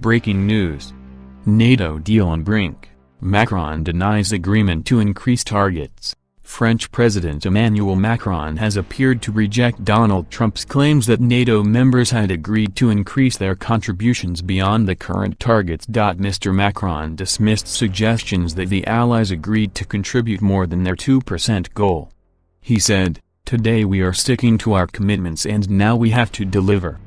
Breaking news. NATO deal on brink. Macron denies agreement to increase targets. French President Emmanuel Macron has appeared to reject Donald Trump's claims that NATO members had agreed to increase their contributions beyond the current targets. Mr. Macron dismissed suggestions that the Allies agreed to contribute more than their 2% goal. He said, "Today we are sticking to our commitments and now we have to deliver."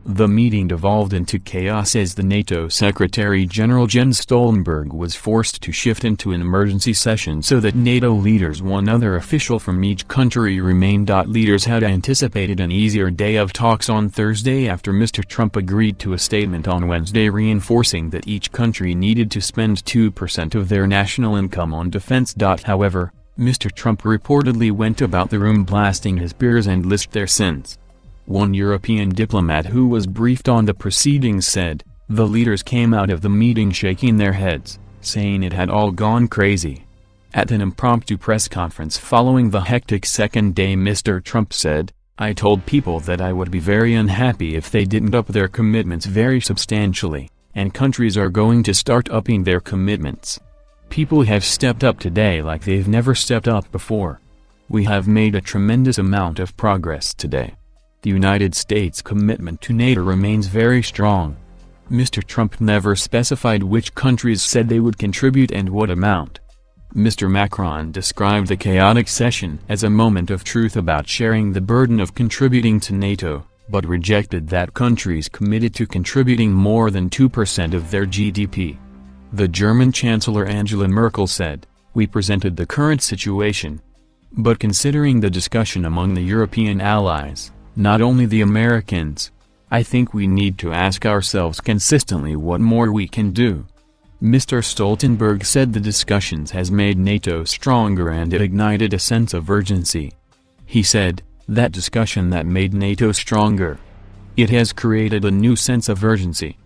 The meeting devolved into chaos as the NATO Secretary-General Jens Stoltenberg was forced to shift into an emergency session so that NATO leaders, one other official from each country, remained. Leaders had anticipated an easier day of talks on Thursday after Mr. Trump agreed to a statement on Wednesday reinforcing that each country needed to spend 2% of their national income on defense. However, Mr. Trump reportedly went about the room blasting his peers and listed their sins. One European diplomat who was briefed on the proceedings said, "The leaders came out of the meeting shaking their heads, saying it had all gone crazy." At an impromptu press conference following the hectic second day, Mr. Trump said, "I told people that I would be very unhappy if they didn't up their commitments very substantially, and countries are going to start upping their commitments. People have stepped up today like they've never stepped up before. We have made a tremendous amount of progress today. The United States' commitment to NATO remains very strong." Mr. Trump never specified which countries said they would contribute and what amount. Mr. Macron described the chaotic session as a moment of truth about sharing the burden of contributing to NATO, but rejected that countries committed to contributing more than 2% of their GDP. The German Chancellor Angela Merkel said, "We presented the current situation. But considering the discussion among the European allies, not only the Americans, I think we need to ask ourselves consistently what more we can do." Mr. Stoltenberg said the discussions has made NATO stronger and it ignited a sense of urgency. He said, "That discussion that made NATO stronger. It has created a new sense of urgency.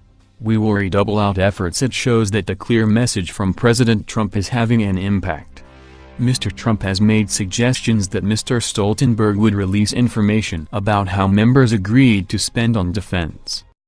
We will redouble our efforts. It shows that the clear message from President Trump is having an impact." Mr. Trump has made suggestions that Mr. Stoltenberg would release information about how members agreed to spend on defense.